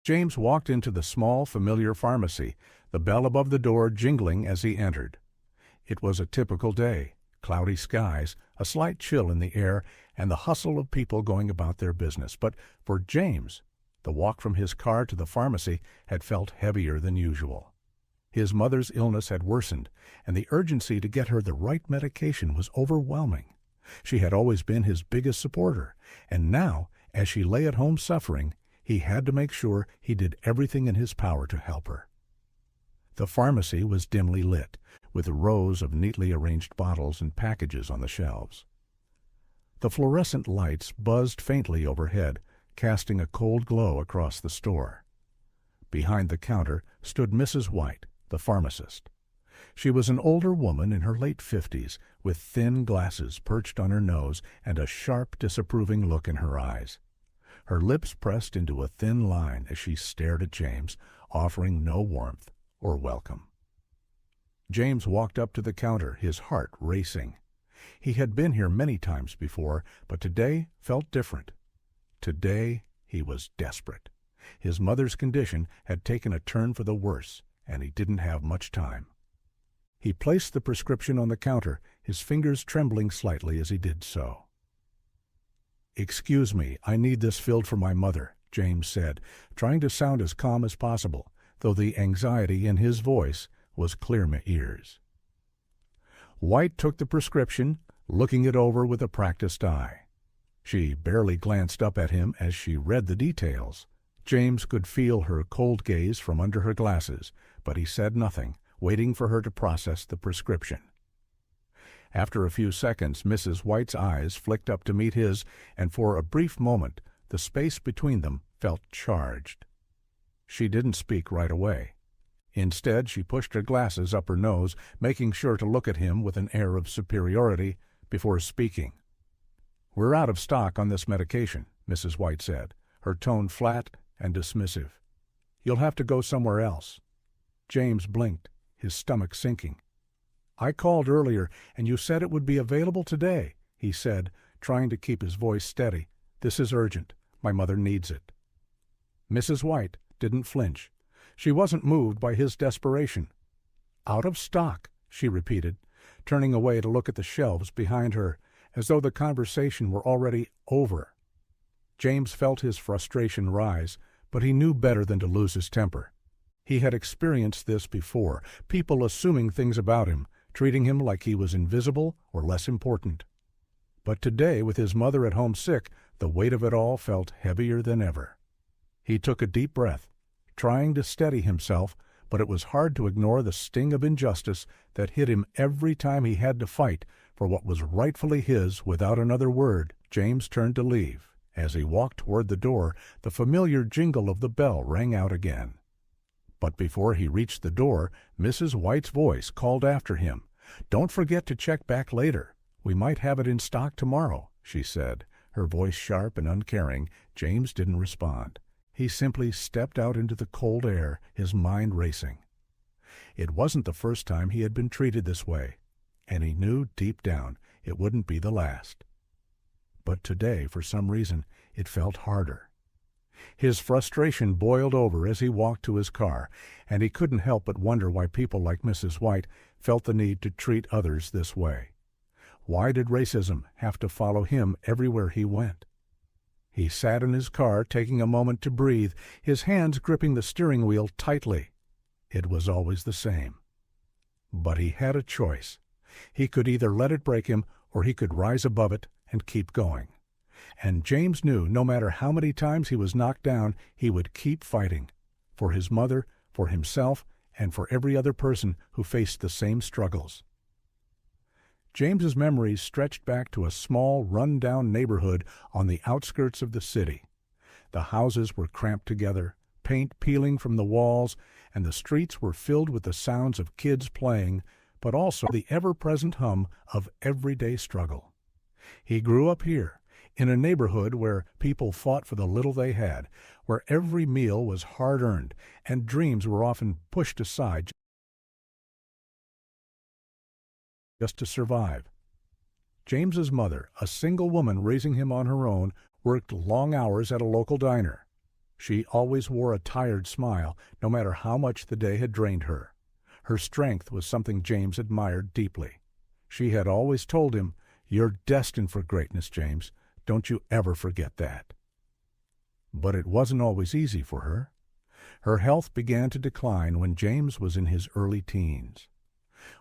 James walked into the small, familiar pharmacy, the bell above the door jingling as he entered. It was a typical day, cloudy skies, a slight chill in the air, and the hustle of people going about their business. But for James, the walk from his car to the pharmacy had felt heavier than usual. His mother's illness had worsened, and the urgency to get her the right medication was overwhelming. She had always been his biggest supporter, and now, as she lay at home suffering, he had to make sure he did everything in his power to help her. The pharmacy was dimly lit, with rows of neatly arranged bottles and packages on the shelves. The fluorescent lights buzzed faintly overhead, casting a cold glow across the store. Behind the counter stood Mrs. White, the pharmacist. She was an older woman in her late 50s, with thin glasses perched on her nose and a sharp, disapproving look in her eyes. Her lips pressed into a thin line as she stared at James, offering no warmth or welcome. James walked up to the counter, his heart racing. He had been here many times before, but today felt different. Today he was desperate. His mother's condition had taken a turn for the worse, and he didn't have much time. He placed the prescription on the counter, his fingers trembling slightly as he did so. "Excuse me, I need this filled for my mother," James said, trying to sound as calm as possible, though the anxiety in his voice was clear my ears. White took the prescription, looking it over with a practiced eye. She barely glanced up at him as she read the details. James could feel her cold gaze from under her glasses, but he said nothing, waiting for her to process the prescription. After a few seconds, Mrs. White's eyes flicked up to meet his, and for a brief moment the space between them felt charged. She didn't speak right away. Instead, she pushed her glasses up her nose, making sure to look at him with an air of superiority before speaking. "We're out of stock on this medication," Mrs. White said, her tone flat and dismissive. "You'll have to go somewhere else." James blinked, his stomach sinking. "I called earlier, and you said it would be available today," he said, trying to keep his voice steady. "This is urgent. My mother needs it." Mrs. White didn't flinch. She wasn't moved by his desperation. "Out of stock," she repeated, turning away to look at the shelves behind her, as though the conversation were already over. James felt his frustration rise, but he knew better than to lose his temper. He had experienced this before, people assuming things about him, treating him like he was invisible or less important. But today, with his mother at home sick, the weight of it all felt heavier than ever. He took a deep breath, trying to steady himself, but it was hard to ignore the sting of injustice that hit him every time he had to fight for what was rightfully his. Without another word, James turned to leave. As he walked toward the door, the familiar jingle of the bell rang out again. But before he reached the door, Mrs. White's voice called after him. "Don't forget to check back later. We might have it in stock tomorrow," she said, her voice sharp and uncaring. James didn't respond. He simply stepped out into the cold air, his mind racing. It wasn't the first time he had been treated this way, and he knew deep down it wouldn't be the last. But today, for some reason, it felt harder. His frustration boiled over as he walked to his car, and he couldn't help but wonder why people like Mrs. White felt the need to treat others this way. Why did racism have to follow him everywhere he went? He sat in his car, taking a moment to breathe, his hands gripping the steering wheel tightly. It was always the same. But he had a choice. He could either let it break him, or he could rise above it and keep going. And James knew no matter how many times he was knocked down, he would keep fighting. For his mother, for himself, and for every other person who faced the same struggles. James's memories stretched back to a small, run-down neighborhood on the outskirts of the city. The houses were cramped together, paint peeling from the walls, and the streets were filled with the sounds of kids playing, but also the ever-present hum of everyday struggle. He grew up here, in a neighborhood where people fought for the little they had, where every meal was hard-earned, and dreams were often pushed aside just to survive. James's mother, a single woman raising him on her own, worked long hours at a local diner. She always wore a tired smile, no matter how much the day had drained her. Her strength was something James admired deeply. She had always told him, "You're destined for greatness, James. Don't you ever forget that." But it wasn't always easy for her. Her health began to decline when James was in his early teens.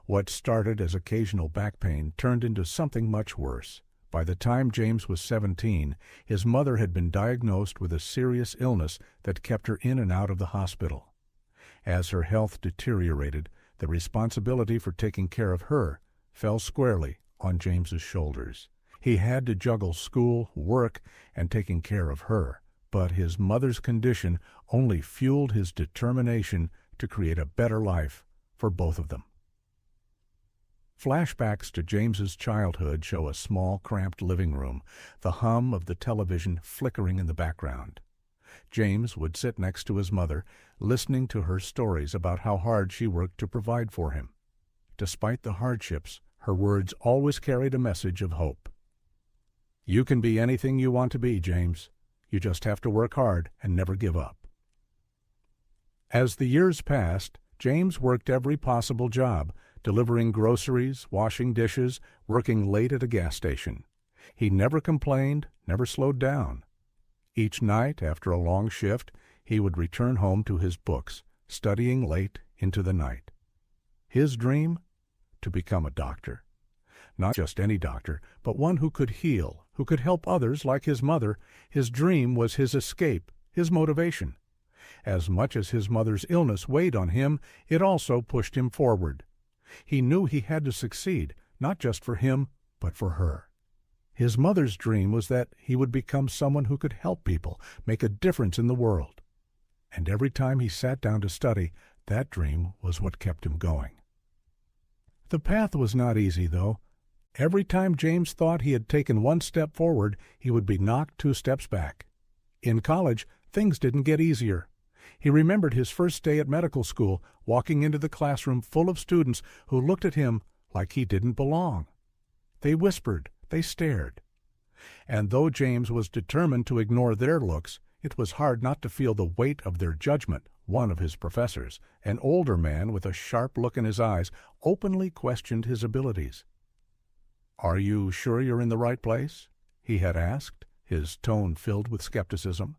What started as occasional back pain turned into something much worse. By the time James was 17, his mother had been diagnosed with a serious illness that kept her in and out of the hospital. As her health deteriorated, the responsibility for taking care of her fell squarely on James's shoulders. He had to juggle school, work, and taking care of her, but his mother's condition only fueled his determination to create a better life for both of them. Flashbacks to James's childhood show a small, cramped living room, the hum of the television flickering in the background. James would sit next to his mother, listening to her stories about how hard she worked to provide for him. Despite the hardships, her words always carried a message of hope. "You can be anything you want to be, James. You just have to work hard and never give up." As the years passed, James worked every possible job, delivering groceries, washing dishes, working late at a gas station. He never complained, never slowed down. Each night, after a long shift, he would return home to his books, studying late into the night. His dream? To become a doctor. Not just any doctor, but one who could heal, who could help others like his mother. His dream was his escape, his motivation. As much as his mother's illness weighed on him, it also pushed him forward. He knew he had to succeed, not just for him, but for her. His mother's dream was that he would become someone who could help people, make a difference in the world. And every time he sat down to study, that dream was what kept him going. The path was not easy, though. Every time James thought he had taken one step forward, he would be knocked 2 steps back. In college, things didn't get easier. He remembered his first day at medical school, walking into the classroom full of students who looked at him like he didn't belong. They whispered, they stared. And though James was determined to ignore their looks, it was hard not to feel the weight of their judgment. One of his professors, an older man with a sharp look in his eyes, openly questioned his abilities. "Are you sure you're in the right place?" he had asked, his tone filled with skepticism.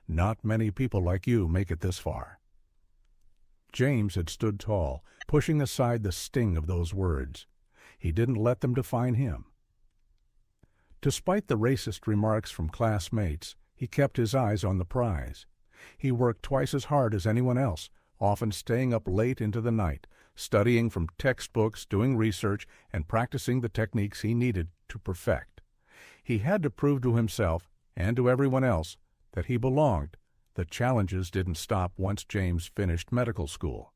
"Not many people like you make it this far." James had stood tall, pushing aside the sting of those words. He didn't let them define him. Despite the racist remarks from classmates, he kept his eyes on the prize. He worked twice as hard as anyone else, often staying up late into the night, studying from textbooks, doing research, and practicing the techniques he needed to perfect. He had to prove to himself, and to everyone else, that he belonged. The challenges didn't stop once James finished medical school.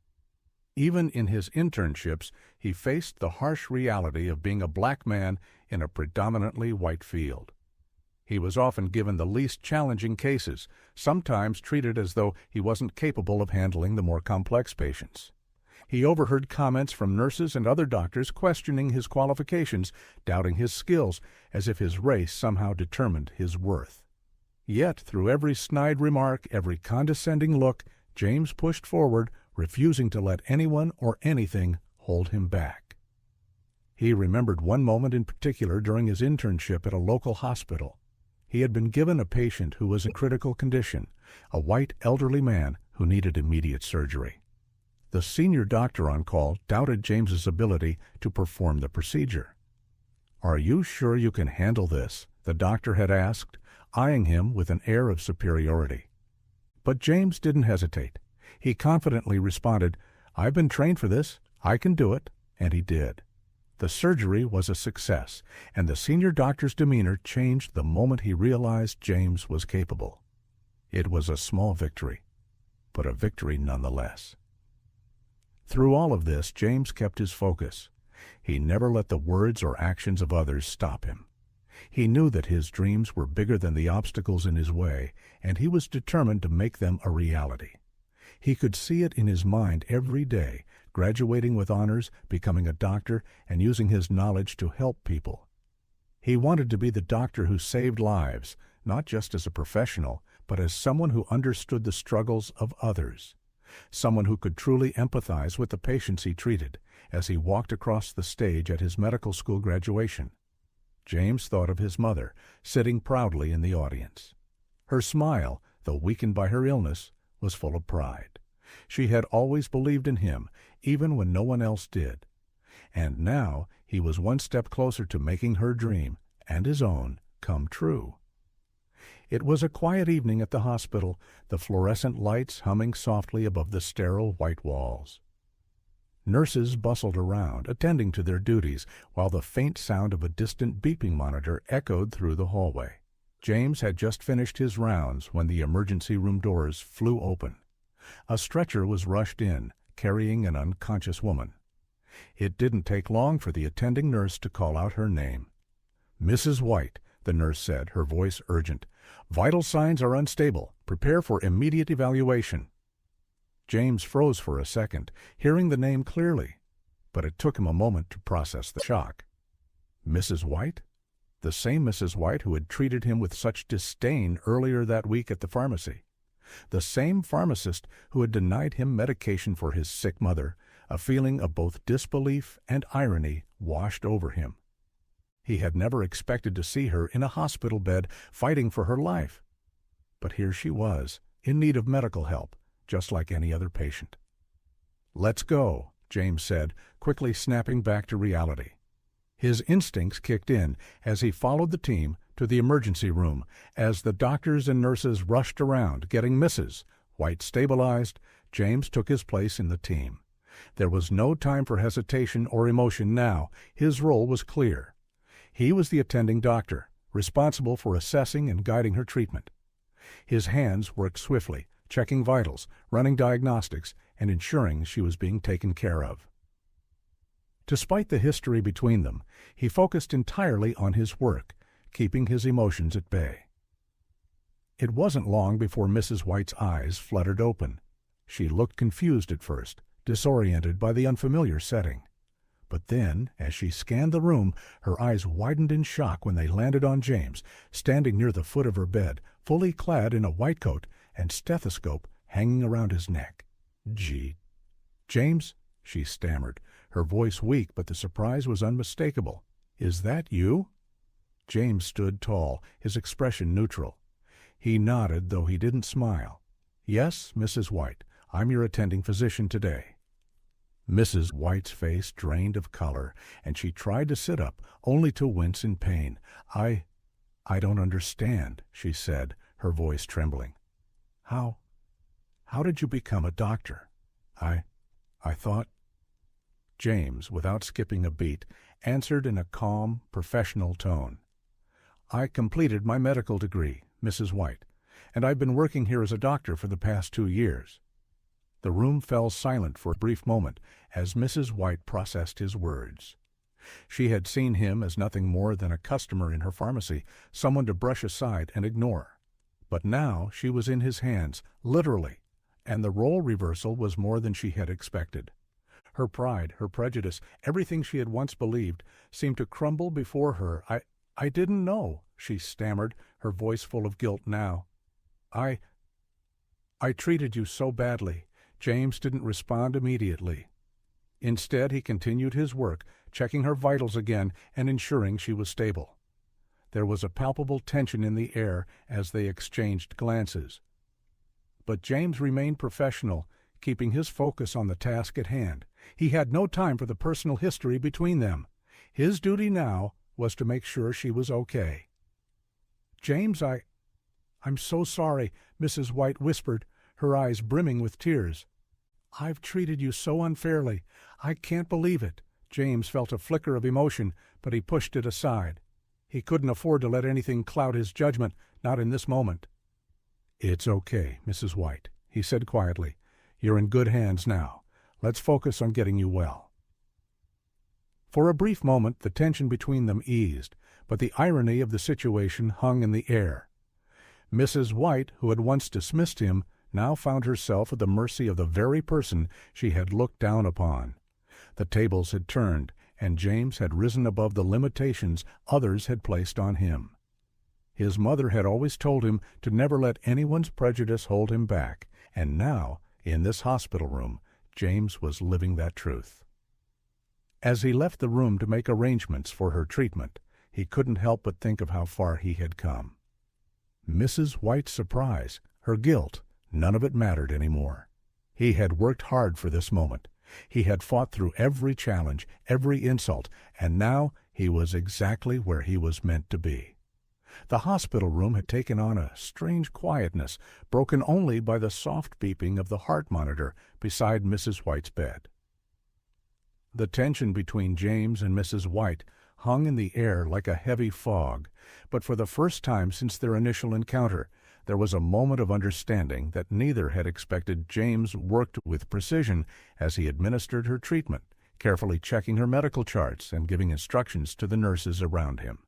Even in his internships, he faced the harsh reality of being a black man in a predominantly white field. He was often given the least challenging cases, sometimes treated as though he wasn't capable of handling the more complex patients. He overheard comments from nurses and other doctors questioning his qualifications, doubting his skills, as if his race somehow determined his worth. Yet, through every snide remark, every condescending look, James pushed forward, refusing to let anyone or anything hold him back. He remembered one moment in particular during his internship at a local hospital. He had been given a patient who was in critical condition, a white elderly man who needed immediate surgery. The senior doctor on call doubted James's ability to perform the procedure. "Are you sure you can handle this?" the doctor had asked, eyeing him with an air of superiority. But James didn't hesitate. He confidently responded, "I've been trained for this. I can do it." And he did. The surgery was a success, and the senior doctor's demeanor changed the moment he realized James was capable. It was a small victory, but a victory nonetheless. Through all of this, James kept his focus. He never let the words or actions of others stop him. He knew that his dreams were bigger than the obstacles in his way, and he was determined to make them a reality. He could see it in his mind every day, graduating with honors, becoming a doctor, and using his knowledge to help people. He wanted to be the doctor who saved lives, not just as a professional, but as someone who understood the struggles of others, someone who could truly empathize with the patients he treated as he walked across the stage at his medical school graduation. James thought of his mother, sitting proudly in the audience. Her smile, though weakened by her illness, was full of pride. She had always believed in him, even when no one else did. And now he was one step closer to making her dream, and his own, come true. It was a quiet evening at the hospital, the fluorescent lights humming softly above the sterile white walls. Nurses bustled around, attending to their duties, while the faint sound of a distant beeping monitor echoed through the hallway. James had just finished his rounds when the emergency room doors flew open. A stretcher was rushed in, carrying an unconscious woman. It didn't take long for the attending nurse to call out her name. "Mrs. White," the nurse said, her voice urgent. "Vital signs are unstable. Prepare for immediate evaluation." James froze for a second, hearing the name clearly, but it took him a moment to process the shock. Mrs. White? The same Mrs. White who had treated him with such disdain earlier that week at the pharmacy. The same pharmacist who had denied him medication for his sick mother. A feeling of both disbelief and irony washed over him. He had never expected to see her in a hospital bed fighting for her life. But here she was, in need of medical help, just like any other patient. "Let's go," James said, quickly snapping back to reality. His instincts kicked in as he followed the team to the emergency room as the doctors and nurses rushed around, getting Mrs. White stabilized. James took his place in the team. There was no time for hesitation or emotion now. His role was clear. He was the attending doctor, responsible for assessing and guiding her treatment. His hands worked swiftly, checking vitals, running diagnostics, and ensuring she was being taken care of. Despite the history between them, he focused entirely on his work, keeping his emotions at bay. It wasn't long before Mrs. White's eyes fluttered open. She looked confused at first, disoriented by the unfamiliar setting. But then, as she scanned the room, her eyes widened in shock when they landed on James, standing near the foot of her bed, fully clad in a white coat and stethoscope hanging around his neck. "James," she stammered, her voice weak, but the surprise was unmistakable. "Is that you?" James stood tall, his expression neutral. He nodded, though he didn't smile. "Yes, Mrs. White, I'm your attending physician today." Mrs. White's face drained of color, and she tried to sit up, only to wince in pain. I don't understand," she said, her voice trembling. How did you become a doctor?" I thought." James, without skipping a beat, answered in a calm, professional tone. "I completed my medical degree, Mrs. White, and I've been working here as a doctor for the past 2 years." The room fell silent for a brief moment as Mrs. White processed his words. She had seen him as nothing more than a customer in her pharmacy, someone to brush aside and ignore. But now she was in his hands, literally, and the role reversal was more than she had expected. Her pride, her prejudice, everything she had once believed, seemed to crumble before her. I didn't know," she stammered, her voice full of guilt now. I treated you so badly." James didn't respond immediately. Instead, he continued his work, checking her vitals again and ensuring she was stable. There was a palpable tension in the air as they exchanged glances. But James remained professional, keeping his focus on the task at hand. He had no time for the personal history between them. His duty now was to make sure she was okay. "James, I'm so sorry," Mrs. White whispered, her eyes brimming with tears. "I've treated you so unfairly. I can't believe it." James felt a flicker of emotion, but he pushed it aside. He couldn't afford to let anything cloud his judgment, not in this moment. "It's okay, Mrs. White," he said quietly. "You're in good hands now. Let's focus on getting you well." For a brief moment the tension between them eased, but the irony of the situation hung in the air. Mrs. White, who had once dismissed him, now found herself at the mercy of the very person she had looked down upon. The tables had turned, and James had risen above the limitations others had placed on him. His mother had always told him to never let anyone's prejudice hold him back, and now, in this hospital room, James was living that truth. As he left the room to make arrangements for her treatment, he couldn't help but think of how far he had come. Mrs. White's surprise, her guilt, none of it mattered anymore. He had worked hard for this moment. He had fought through every challenge, every insult, and now he was exactly where he was meant to be. The hospital room had taken on a strange quietness, broken only by the soft beeping of the heart monitor beside Mrs. White's bed. The tension between James and Mrs. White hung in the air like a heavy fog, but for the first time since their initial encounter, there was a moment of understanding that neither had expected. James worked with precision as he administered her treatment, carefully checking her medical charts and giving instructions to the nurses around him.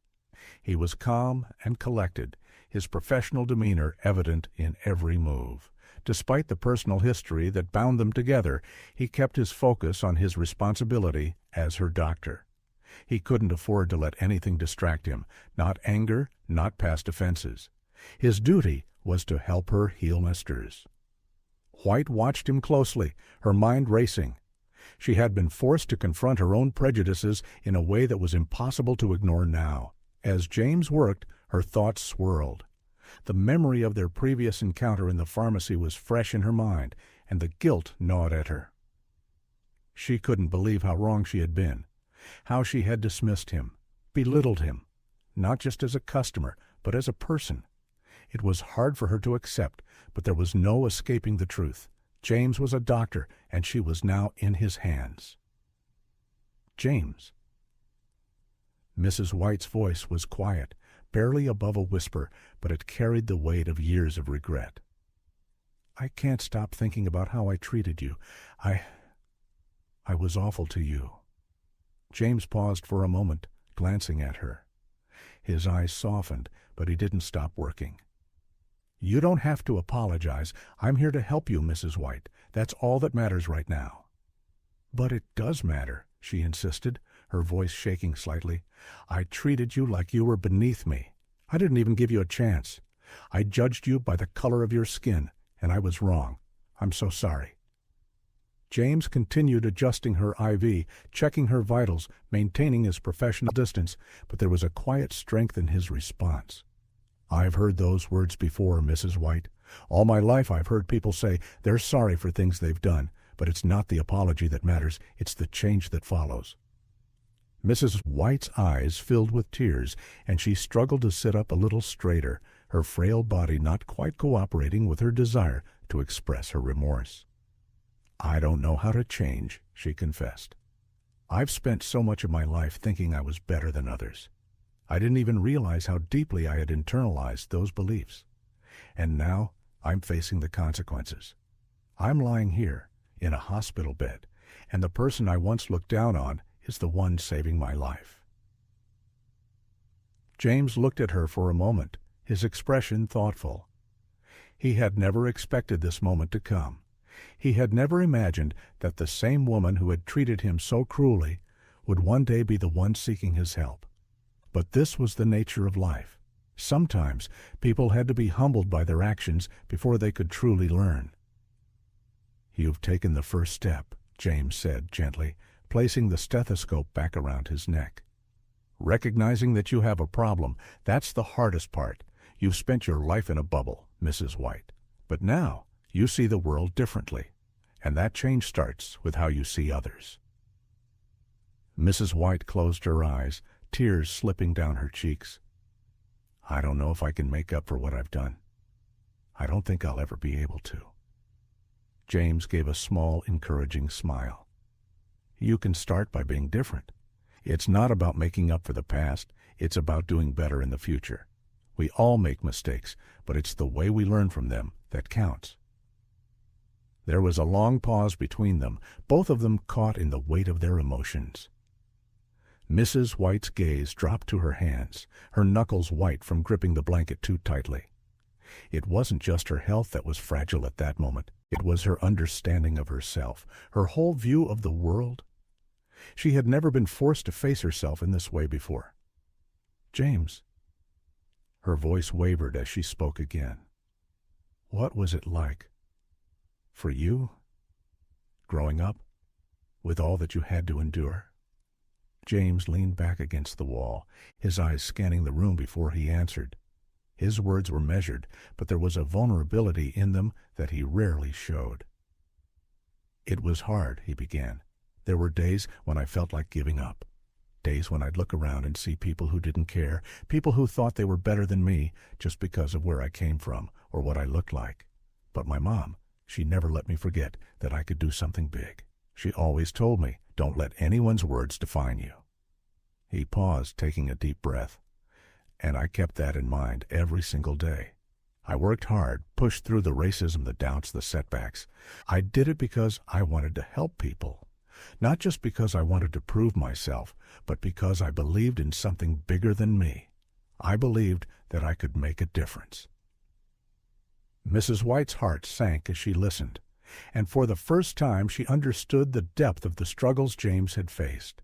He was calm and collected, his professional demeanor evident in every move. Despite the personal history that bound them together, he kept his focus on his responsibility as her doctor. He couldn't afford to let anything distract him, not anger, not past offenses. His duty was to help her heal Nesters. White watched him closely, her mind racing. She had been forced to confront her own prejudices in a way that was impossible to ignore now. As James worked, her thoughts swirled. The memory of their previous encounter in the pharmacy was fresh in her mind, and the guilt gnawed at her. She couldn't believe how wrong she had been, how she had dismissed him, belittled him, not just as a customer, but as a person. It was hard for her to accept, but there was no escaping the truth. James was a doctor, and she was now in his hands. James. Mrs. White's voice was quiet, barely above a whisper, but it carried the weight of years of regret. I can't stop thinking about how I treated you. I was awful to you. James paused for a moment, glancing at her. His eyes softened, but he didn't stop working. You don't have to apologize. I'm here to help you, Mrs. White. That's all that matters right now. But it does matter, she insisted, her voice shaking slightly. I treated you like you were beneath me. I didn't even give you a chance. I judged you by the color of your skin, and I was wrong. I'm so sorry. James continued adjusting her IV, checking her vitals, maintaining his professional distance, but there was a quiet strength in his response. I've heard those words before, Mrs. White. All my life I've heard people say they're sorry for things they've done, but it's not the apology that matters, it's the change that follows. Mrs. White's eyes filled with tears, and she struggled to sit up a little straighter, her frail body not quite cooperating with her desire to express her remorse. I don't know how to change, she confessed. I've spent so much of my life thinking I was better than others. I didn't even realize how deeply I had internalized those beliefs. And now I'm facing the consequences. I'm lying here, in a hospital bed, and the person I once looked down on is the one saving my life. James looked at her for a moment, his expression thoughtful. He had never expected this moment to come. He had never imagined that the same woman who had treated him so cruelly would one day be the one seeking his help. But this was the nature of life. Sometimes people had to be humbled by their actions before they could truly learn. You've taken the first step, James said gently, placing the stethoscope back around his neck. Recognizing that you have a problem, that's the hardest part. You've spent your life in a bubble, Mrs. White. But now you see the world differently, and that change starts with how you see others. Mrs. White closed her eyes, tears slipping down her cheeks. I don't know if I can make up for what I've done. I don't think I'll ever be able to. James gave a small, encouraging smile. You can start by being different. It's not about making up for the past. It's about doing better in the future. We all make mistakes, but it's the way we learn from them that counts. There was a long pause between them, both of them caught in the weight of their emotions. Mrs. White's gaze dropped to her hands, her knuckles white from gripping the blanket too tightly. It wasn't just her health that was fragile at that moment. It was her understanding of herself, her whole view of the world. She had never been forced to face herself in this way before. James. Her voice wavered as she spoke again. "What was it like for you, growing up, with all that you had to endure?" James leaned back against the wall, his eyes scanning the room before he answered. His words were measured, but there was a vulnerability in them that he rarely showed. "It was hard," he began. "There were days when I felt like giving up. Days when I'd look around and see people who didn't care, people who thought they were better than me just because of where I came from or what I looked like. But my mom, she never let me forget that I could do something big. She always told me, don't let anyone's words define you." He paused, taking a deep breath. "And I kept that in mind every single day. I worked hard, pushed through the racism, the doubts, the setbacks. I did it because I wanted to help people. Not just because I wanted to prove myself, but because I believed in something bigger than me. I believed that I could make a difference." Mrs. White's heart sank as she listened, and for the first time she understood the depth of the struggles James had faced.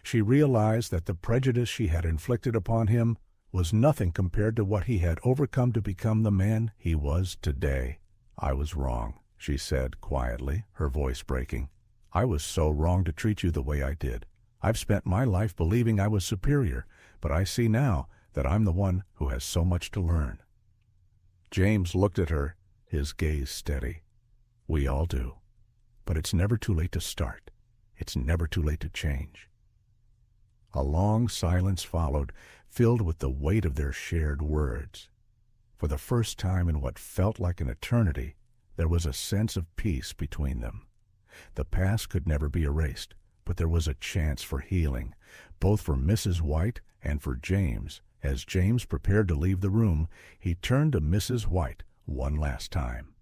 She realized that the prejudice she had inflicted upon him was nothing compared to what he had overcome to become the man he was today. "I was wrong," she said quietly, her voice breaking. "I was so wrong to treat you the way I did. I've spent my life believing I was superior, but I see now that I'm the one who has so much to learn." James looked at her, his gaze steady. "We all do. But it's never too late to start. It's never too late to change." A long silence followed, filled with the weight of their shared words. For the first time in what felt like an eternity, there was a sense of peace between them. The past could never be erased, but there was a chance for healing, both for Mrs. White and for James. As James prepared to leave the room, he turned to Mrs. White one last time.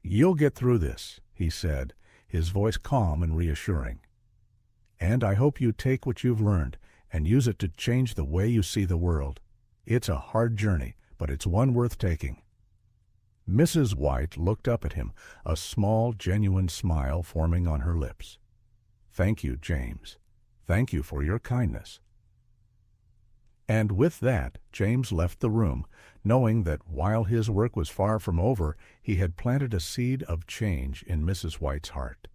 "You'll get through this," he said, his voice calm and reassuring. "And I hope you take what you've learned and use it to change the way you see the world. It's a hard journey, but it's one worth taking." Mrs. White looked up at him, a small, genuine smile forming on her lips. "Thank you, James. Thank you for your kindness." And with that, James left the room, knowing that while his work was far from over, he had planted a seed of change in Mrs. White's heart.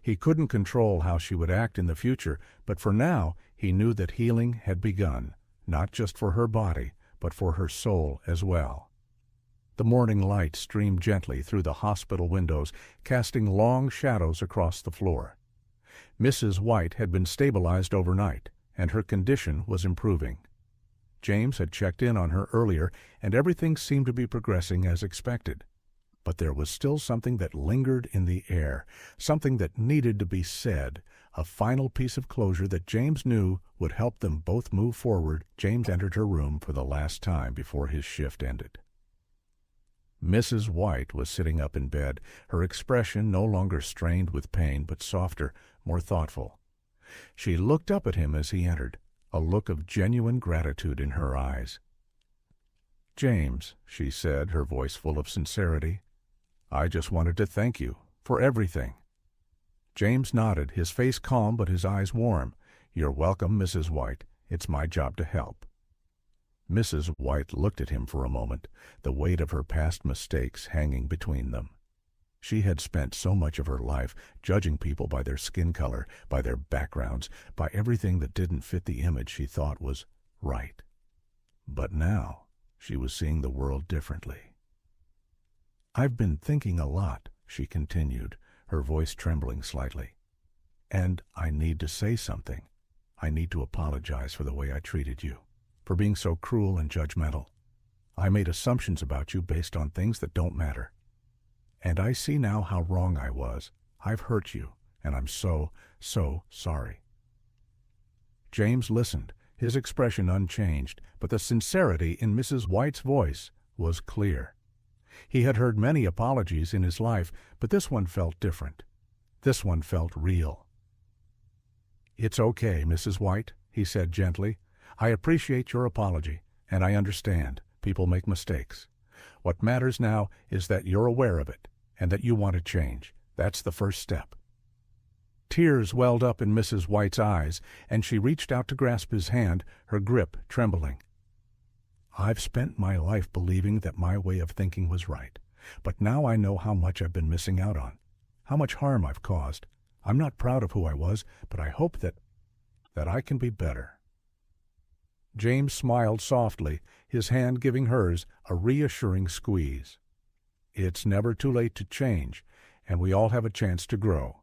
He couldn't control how she would act in the future, but for now he knew that healing had begun, not just for her body, but for her soul as well. The morning light streamed gently through the hospital windows, casting long shadows across the floor. Mrs. White had been stabilized overnight, and her condition was improving. James had checked in on her earlier, and everything seemed to be progressing as expected. But there was still something that lingered in the air, something that needed to be said, a final piece of closure that James knew would help them both move forward. James entered her room for the last time before his shift ended. Mrs. White was sitting up in bed, her expression no longer strained with pain, but softer, more thoughtful. She looked up at him as he entered, a look of genuine gratitude in her eyes. "James," she said, her voice full of sincerity, "I just wanted to thank you for everything." James nodded, his face calm but his eyes warm. "You're welcome, Mrs. White. It's my job to help." Mrs. White looked at him for a moment, the weight of her past mistakes hanging between them. She had spent so much of her life judging people by their skin color, by their backgrounds, by everything that didn't fit the image she thought was right. But now she was seeing the world differently. "I've been thinking a lot," she continued, her voice trembling slightly. "And I need to say something. I need to apologize for the way I treated you, for being so cruel and judgmental. I made assumptions about you based on things that don't matter. And I see now how wrong I was. I've hurt you, and I'm so sorry." James listened, his expression unchanged, but the sincerity in Mrs. White's voice was clear. He had heard many apologies in his life, but this one felt different. This one felt real. "It's okay, Mrs. White," he said gently. "I appreciate your apology, and I understand. People make mistakes. What matters now is that you're aware of it, and that you want to change. That's the first step." Tears welled up in Mrs. White's eyes, and she reached out to grasp his hand, her grip trembling. I've spent my life believing that my way of thinking was right, but now I know how much I've been missing out on, how much harm I've caused. I'm not proud of who I was, but I hope that I can be better." James smiled softly, his hand giving hers a reassuring squeeze. "It's never too late to change, and we all have a chance to grow.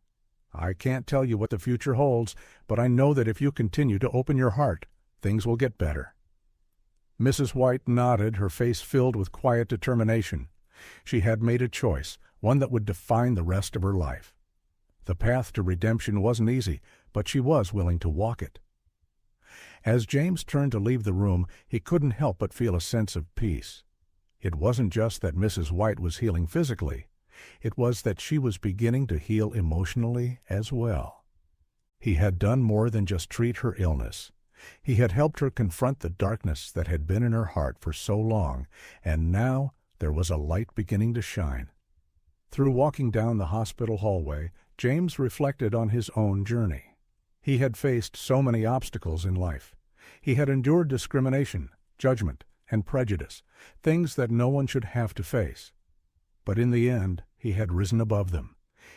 I can't tell you what the future holds, but I know that if you continue to open your heart, things will get better." Mrs. White nodded, her face filled with quiet determination. She had made a choice, one that would define the rest of her life. The path to redemption wasn't easy, but she was willing to walk it. As James turned to leave the room, he couldn't help but feel a sense of peace. It wasn't just that Mrs. White was healing physically. It was that she was beginning to heal emotionally as well. He had done more than just treat her illness. He had helped her confront the darkness that had been in her heart for so long, and now there was a light beginning to shine. Through walking down the hospital hallway, James reflected on his own journey. He had faced so many obstacles in life. He had endured discrimination, judgment, and prejudice, things that no one should have to face. But in the end, he had risen above them.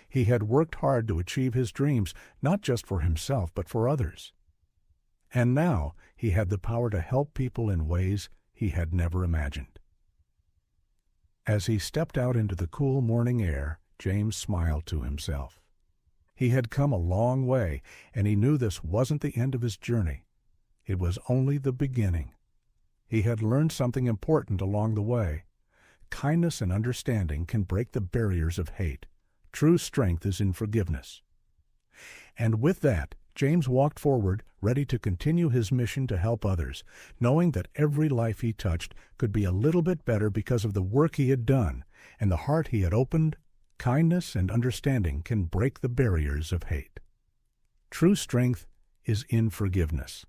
He had worked hard to achieve his dreams, not just for himself, but for others. And now he had the power to help people in ways he had never imagined. As he stepped out into the cool morning air, James smiled to himself. He had come a long way, and he knew this wasn't the end of his journey. It was only the beginning. He had learned something important along the way. Kindness and understanding can break the barriers of hate. True strength is in forgiveness. And with that, James walked forward, ready to continue his mission to help others, knowing that every life he touched could be a little bit better because of the work he had done and the heart he had opened. Kindness and understanding can break the barriers of hate. True strength is in forgiveness.